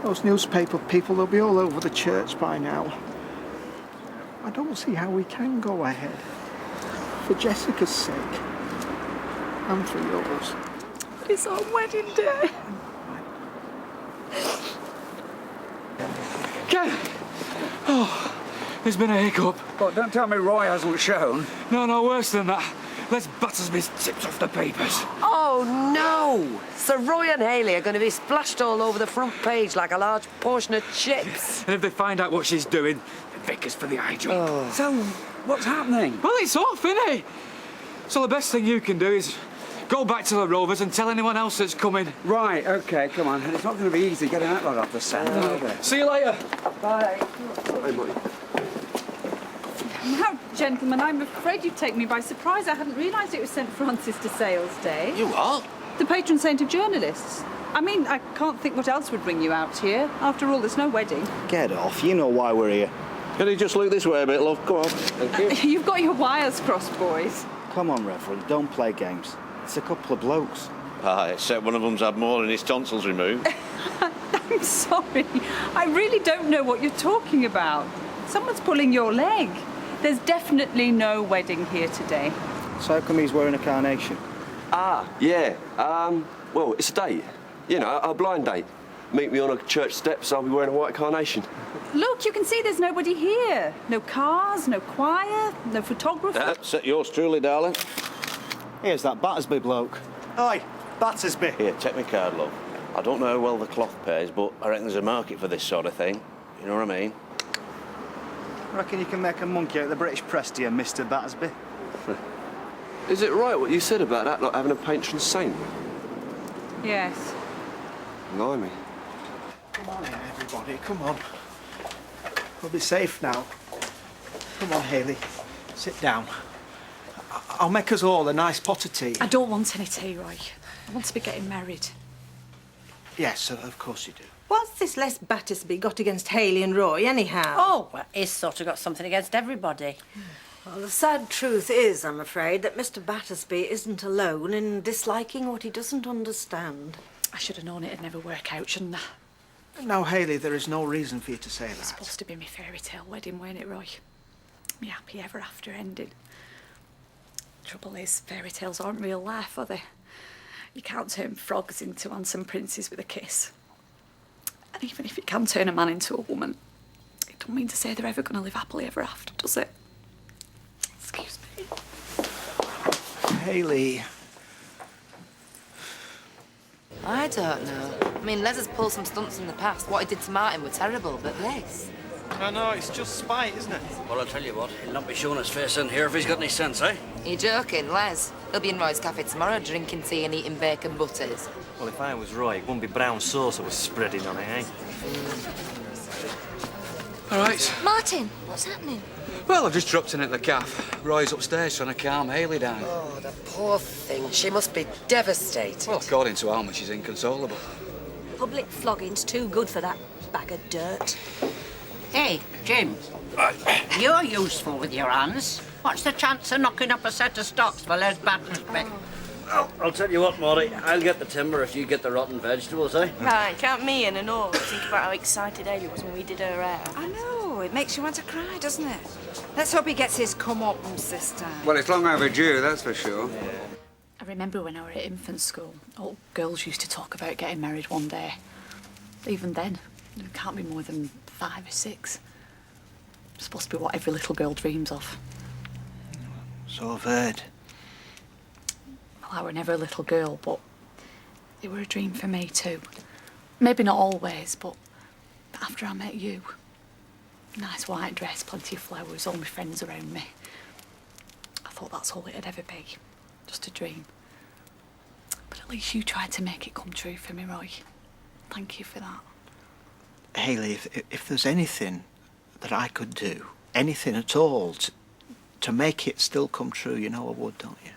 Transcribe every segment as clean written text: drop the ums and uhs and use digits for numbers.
Those newspaper people, they'll be all over the church by now. I don't see how we can go ahead. For Jessica's sake. And for yours. It's our wedding day. Ken! Oh, there's been a hiccup. But don't tell me Roy hasn't shown. No, worse than that. Les Battersby's tipped off the papers. Oh, no! So Roy and Hayley are going to be splashed all over the front page like a large portion of chips. And if they find out what she's doing, the vicar's for the high jump. Oh. So, what's happening? Well, it's off, isn't it? So the best thing you can do is go back to the Rovers and tell anyone else that's coming. Right, OK, come on. It's not going to be easy getting that lot off the set, is it? See you later. Bye. Hey, buddy. Now, gentlemen, I'm afraid you've taken me by surprise. I hadn't realised it was St Francis de Sales Day. You what? The patron saint of journalists. I mean, I can't think what else would bring you out here. After all, there's no wedding. Get off. You know why we're here. Can you just look this way a bit, love? Come on. Thank you. You've got your wires crossed, boys. Come on, Reverend, don't play games. It's a couple of blokes. Except one of them's had more than his tonsils removed. I'm sorry. I really don't know what you're talking about. Someone's pulling your leg. There's definitely no wedding here today. So how come he's wearing a carnation? Yeah. Well, it's a date. You know, a blind date. Meet me on a church steps, I'll be wearing a white carnation. Look, you can see there's nobody here. No cars, no choir, no photographer. That's yours truly, darling. Here's that Battersby bloke. Oi, Battersby. Here, take my card, love. I don't know how well the cloth pays, but I reckon there's a market for this sort of thing. You know what I mean? Reckon you can make a monkey out of the British press, do you, Mr. Battersby? Is it right what you said about that, not having a patron saint? Yes. Blimey. Come on in, everybody, come on. We'll be safe now. Come on, Hayley. Sit down. I'll make us all a nice pot of tea. I don't want any tea, Roy. I want to be getting married. Yes, of course you do. What's this Les Battersby got against Hayley and Roy, anyhow? Oh, well, he's sort of got something against everybody. Well, the sad truth is, I'm afraid, that Mr. Battersby isn't alone in disliking what he doesn't understand. I should have known it'd never work out, shouldn't I? Now, Hayley, there is no reason for you to say that. It's supposed to be my fairy tale wedding, weren't it, Roy? Me happy ever after ending. Trouble is, fairy tales aren't real life, are they? You can't turn frogs into handsome princes with a kiss. And even if it can turn a man into a woman, it don't mean to say they're ever going to live happily ever after, does it? Excuse me. Hayley. I don't know. I mean, Les has pulled some stunts in the past. What he did to Martin were terrible, but this... I know, it's just spite, isn't it? Well, I'll tell you what, he'll not be showing his face in here if he's got any sense, eh? Are you joking, Les? He'll be in Roy's cafe tomorrow drinking tea and eating bacon butters. Well, if I was Roy, it wouldn't be brown sauce that was spreading on it, eh? All right. Martin, what's happening? Well, I've just dropped in at the cafe. Roy's upstairs trying to calm Hayley down. Oh, the poor thing. She must be devastated. Well, according to Alma, she's inconsolable. Public flogging's too good for that bag of dirt. Hey, Jim. You're useful with your hands. What's the chance of knocking up a set of stocks for Les Battersby? Well, I'll tell you what, Morty, I'll get the timber if you get the rotten vegetables, eh? Right, count me in and all. Think about how excited Hayley was when we did her hair. I know, it makes you want to cry, doesn't it? Let's hope he gets his comeuppance this time. Well, it's long overdue, that's for sure. Yeah. I remember when I were at infant school, all girls used to talk about getting married one day. Even then, it can't be more than 5 or 6. It's supposed to be what every little girl dreams of. So I've heard. Well, I were never a little girl, but it were a dream for me too. Maybe not always, but after I met you, nice white dress, plenty of flowers, all my friends around me. I thought that's all it'd ever be, just a dream. But at least you tried to make it come true for me, Roy. Thank you for that. Hayley, if there's anything that I could do, anything at all, to make it still come true, you know I would, don't you?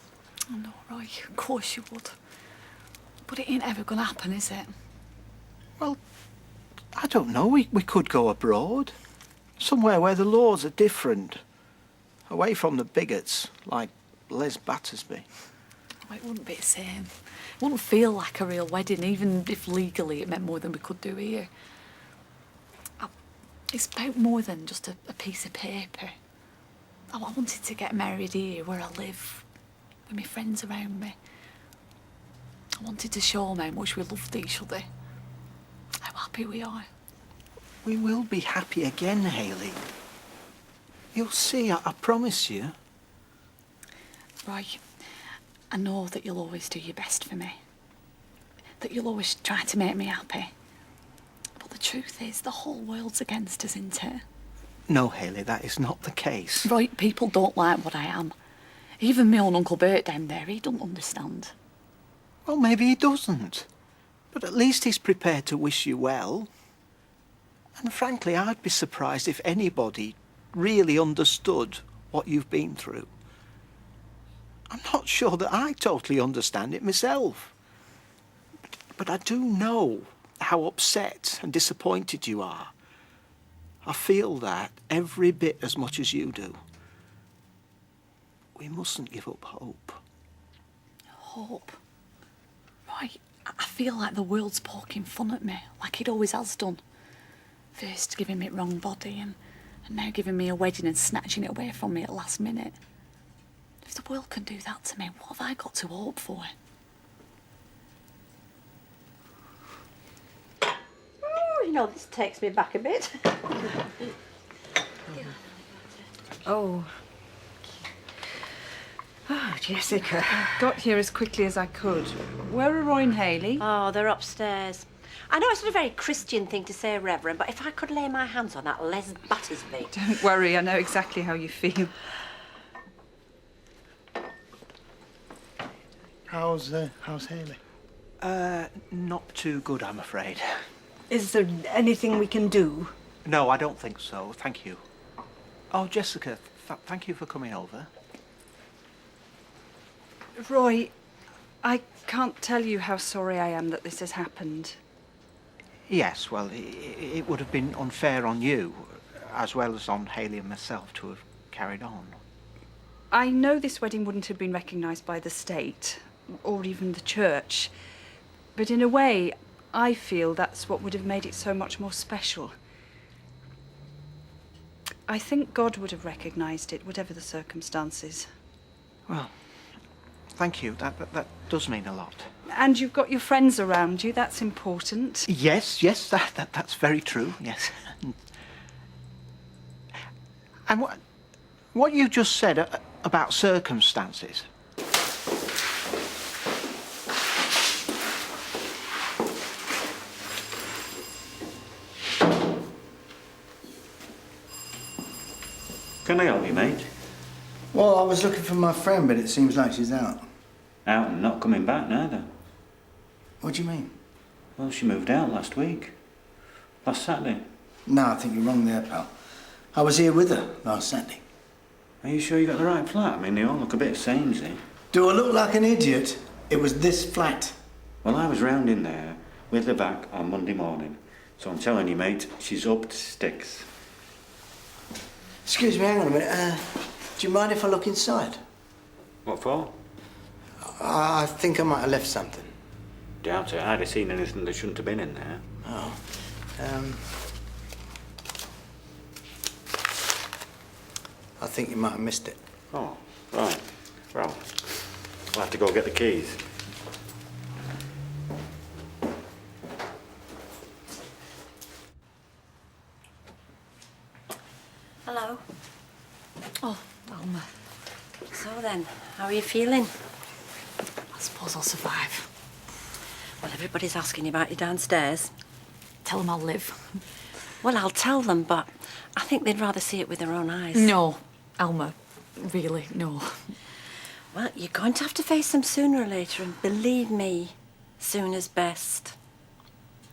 I know, Roy. Of course you would. But it ain't ever gonna happen, is it? Well, I don't know. We could go abroad. Somewhere where the laws are different. Away from the bigots, like Les Battersby. Oh, it wouldn't be the same. It wouldn't feel like a real wedding, even if legally it meant more than we could do here. It's about more than just a piece of paper. I wanted to get married here, where I live, with my friends around me. I wanted to show them how much we loved each other, how happy we are. We will be happy again, Hayley. You'll see, I promise you. Roy, I know that you'll always do your best for me. That you'll always try to make me happy. But the truth is, the whole world's against us, isn't it? No, Hayley, that is not the case. Roy, people don't like what I am. Even my own Uncle Bert down there, he don't understand. Well, maybe he doesn't. But at least he's prepared to wish you well. And frankly, I'd be surprised if anybody really understood what you've been through. I'm not sure that I totally understand it myself. But I do know how upset and disappointed you are. I feel that every bit as much as you do. We mustn't give up hope. Hope? Roy, I feel like the world's poking fun at me, like it always has done. First giving me the wrong body and now giving me a wedding and snatching it away from me at the last minute. If the world can do that to me, what have I got to hope for? Oh, you know, this takes me back a bit. Oh. Oh, Jessica. Got here as quickly as I could. Where are Roy and Hayley? Oh, they're upstairs. I know it's not a very Christian thing to say, Reverend, but if I could lay my hands on that Les Battersby... Don't worry, I know exactly how you feel. How's Hayley? Not too good, I'm afraid. Is there anything we can do? No, I don't think so, thank you. Oh, Jessica, thank you for coming over. Roy, I can't tell you how sorry I am that this has happened. Yes, well, it would have been unfair on you, as well as on Hayley and myself, to have carried on. I know this wedding wouldn't have been recognised by the state, or even the church, but in a way, I feel that's what would have made it so much more special. I think God would have recognised it, whatever the circumstances. Well, thank you. That does mean a lot. And you've got your friends around you, that's important. Yes, that's very true, yes. And what you just said about circumstances... Can I help you, mate? Well, I was looking for my friend, but it seems like she's out. Out and not coming back neither. What do you mean? Well, she moved out last week. Last Saturday. No, I think you're wrong there, pal. I was here with her last Saturday. Are you sure you got the right flat? I mean, they all look a bit samey. Do I look like an idiot? It was this flat. Well, I was round in there with her back on Monday morning. So I'm telling you, mate, she's up to sticks. Excuse me, hang on a minute. Do you mind if I look inside? What for? I think I might have left something. Doubt it. I'd have seen anything that shouldn't have been in there. Oh. I think you might have missed it. Oh, right. Well, I'll have to go get the keys. Hello. Oh, Alma. So then, how are you feeling? I suppose I'll survive. Well, everybody's asking you about you downstairs. Tell them I'll live. Well, I'll tell them, but I think they'd rather see it with their own eyes. No, Alma. Really, no. Well, you're going to have to face them sooner or later, and believe me, sooner's best.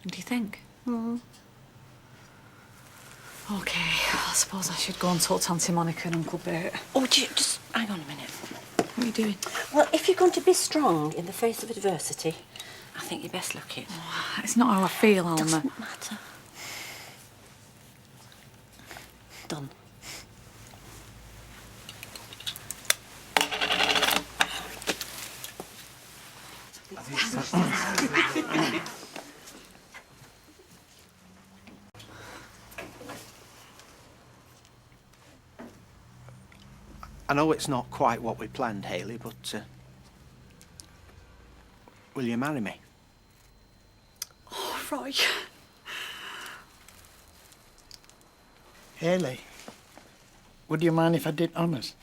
Do you think? Mm-hmm. OK, I suppose I should go and talk to Auntie Monica and Uncle Bert. Oh, just hang on a minute. What are you doing? Well, if you're going to be strong in the face of adversity, I think you best look it. Oh, it's not how I feel, Alma. Doesn't matter. Done. I know it's not quite what we planned, Hayley, but will you marry me? Oh, Roy. Hayley, would you mind if I did honours?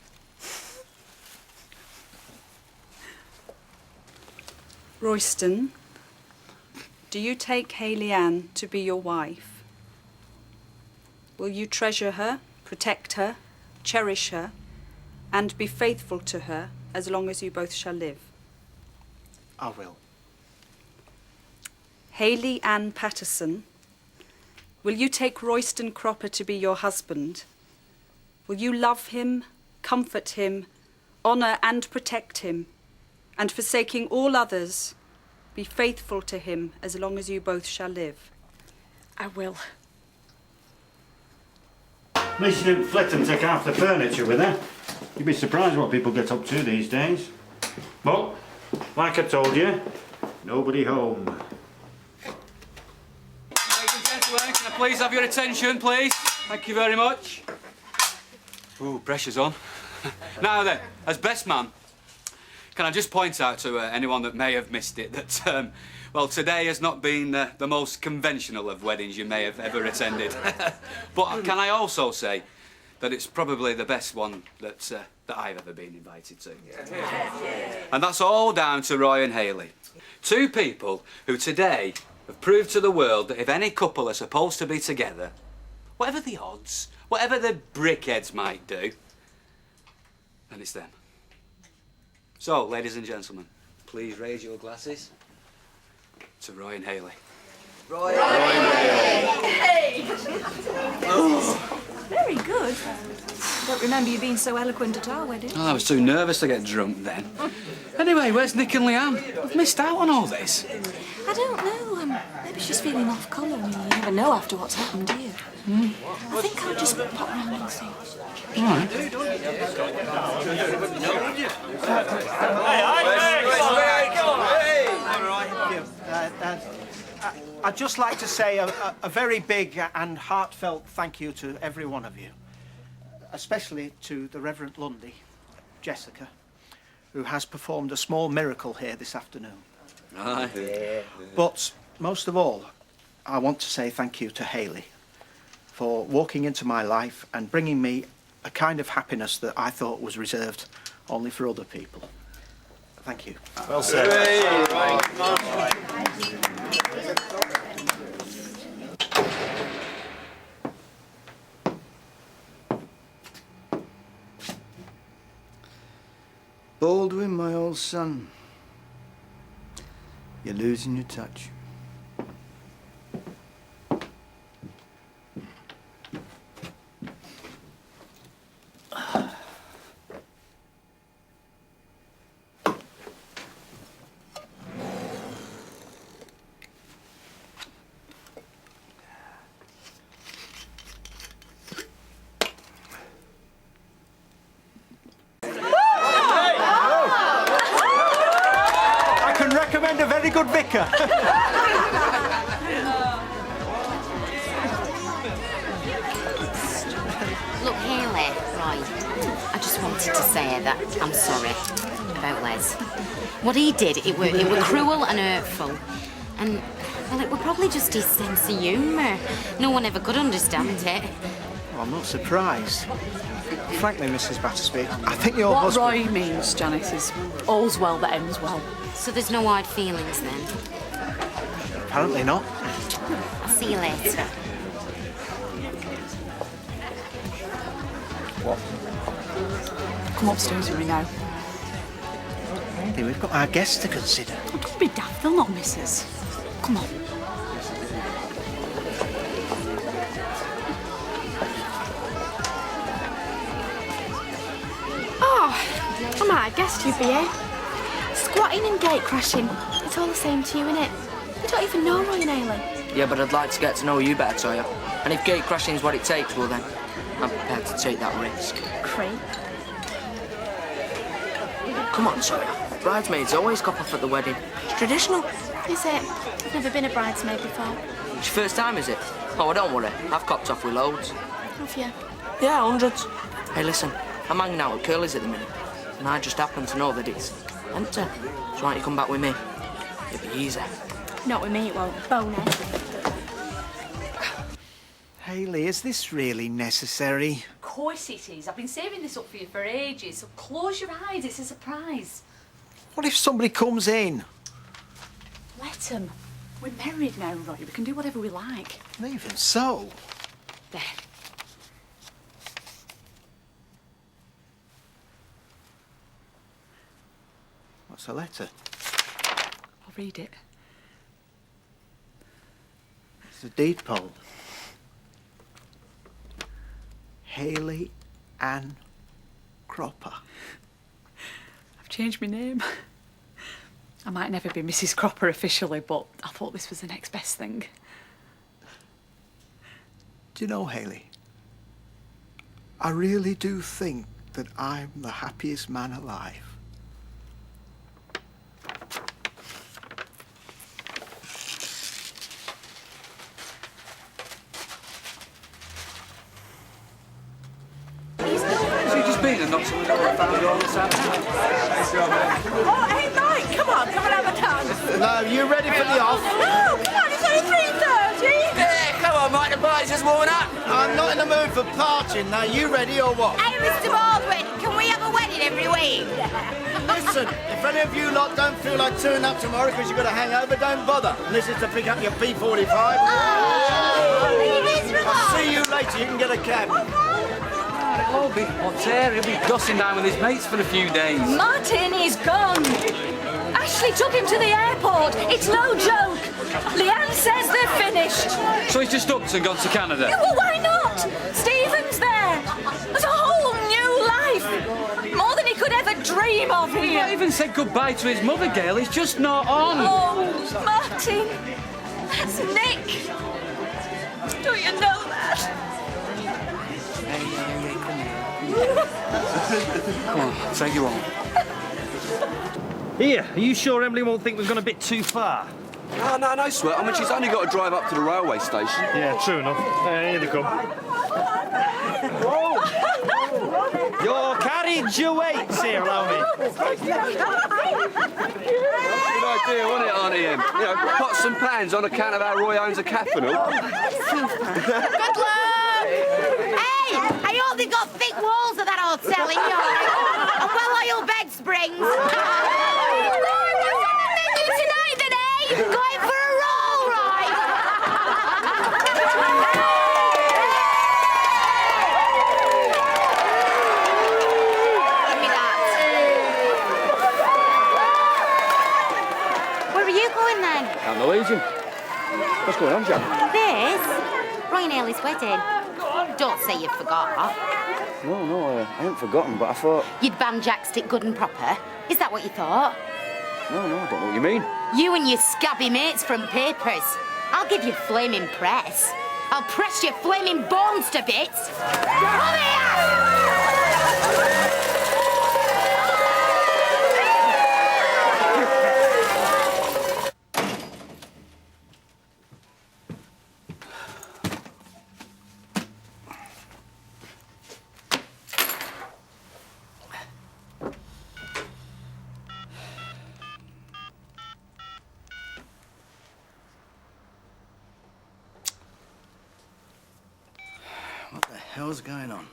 Royston, do you take Hayley Ann to be your wife? Will you treasure her, protect her, cherish her, and be faithful to her as long as you both shall live? I will. Hayley Ann Patterson, will you take Royston Cropper to be your husband? Will you love him, comfort him, honour and protect him, and forsaking all others, be faithful to him as long as you both shall live? I will. At least you didn't flit and take half the furniture with her. You'd be surprised what people get up to these days. But, like I told you, nobody home. Ladies and gentlemen, can I please have your attention, please? Thank you very much. Ooh, pressure's on. Now then, as best man, can I just point out to anyone that may have missed it that, well, today has not been the most conventional of weddings you may have ever attended. But can I also say that it's probably the best one that I've ever been invited to. And that's all down to Roy and Hayley. Two people who today have proved to the world that if any couple are supposed to be together, whatever the odds, whatever the brickheads might do, then it's them. So, ladies and gentlemen, please raise your glasses to Roy and Hayley. Roy and Hayley. Hey! Oh, very good. I don't remember you being so eloquent at our wedding. Oh, I was too nervous to get drunk then. Anyway, where's Nick and Leanne? We've missed out on all this. I don't know. Maybe she's feeling off colour. You never know after what's happened, do you? I think I'll just pop round and see. All right. I'd just like to say a very big and heartfelt thank you to every one of you, especially to the Reverend Lundy, Jessica, who has performed a small miracle here this afternoon. Aye. But most of all, I want to say thank you to Hayley for walking into my life and bringing me a kind of happiness that I thought was reserved only for other people. Thank you. Well said. Baldwin, my old son, you're losing your touch. Recommend a very good vicar. Look, Hayley, right, I just wanted to say that I'm sorry about Les. What he did, it were cruel and hurtful. And, well, it were probably just his sense of humour. No one ever could understand it. Well, I'm not surprised. Frankly, Mrs. Battersby, I think your husband... What Roy means, Janice, is all's well that ends well. So there's no hard feelings then? Apparently not. I'll see you later. What? Come upstairs with me now. Andy, we've got our guests to consider. Oh, don't be daft, they'll not miss us. Come on. Oh, I might have guessed you'd be here. Squatting and gate crashing, it's all the same to you, innit? You don't even know Roy and Hayley. Yeah, but I'd like to get to know you better, Toya. And if gate crashing's what it takes, well then, I'm prepared to take that risk. Creep. Come on, Toya. Bridesmaids always cop off at the wedding. It's traditional. Is it? I've never been a bridesmaid before. It's your first time, is it? Oh, well, don't worry. I've copped off with loads. Have you? Yeah, hundreds. Hey, listen. I'm hanging out at Curly's at the minute, and I just happen to know that it's empty. So why don't you come back with me? It'll be easy. Not with me, it won't. Bonehead. Hayley, is this really necessary? Of course it is. I've been saving this up for you for ages, so close your eyes, it's a surprise. What if somebody comes in? Let them. We're married now, Roy. We can do whatever we like. Even so. There. What's the letter? I'll read it. It's a deed poll. Hayley Ann Cropper. I've changed my name. I might never be Mrs. Cropper officially, but I thought this was the next best thing. Do you know, Hayley, I really do think that I'm the happiest man alive. And not someone that found all this out. Oh, hey, Mike, come on and have a dance. No, you ready for the off? No, come on, it's only 3:30. Yeah, come on, Mike, the party's just warming up. I'm not in the mood for partying. Now, you ready or what? Hey, Mr. Baldwin, can we have a wedding every week? Listen, if any of you lot don't feel like turning up tomorrow because you've got a hangover, don't bother. This is to pick up your P45. I'll see you later. You can get a cab. It'll all be hot air. He'll be dossing down with his mates for a few days. Martin is gone. Ashley took him to the airport. It's no joke. Leanne says they're finished. So he's just upped and gone to Canada? Yeah, well, why not? Stephen's there. There's a whole new life. More than he could ever dream of here. He's not even said goodbye to his mother, Gail. He's just not on. Oh, Martin. That's Nick. Don't you know that? Come on, I'll take you on. Here, are you sure Emily won't think we've gone a bit too far? No sweat. I mean, she's only got to drive up to the railway station. Yeah, true enough. Here they come. Your carriage awaits here, allow me. Good idea, wasn't it, Auntie Em? You know, pots and pans on account of how Roy owns a cafe and all. Good luck! Hey, I hope they've got thick walls at that hotel in York. And well-oiled bed springs. What's on the menu tonight, then, eh? Going for a roll, right? Give me that. Where are you going, then? Down the Legion. What's going on, Jack? This? Roy and Hayley's wedding. Don't say you forgot. No, I ain't forgotten, but I thought... You'd banjaxed it good and proper. Is that what you thought? No, I don't know what you mean. You and your scabby mates from papers. I'll give you flaming press. I'll press your flaming bones to bits. Come here! What the hell's going on?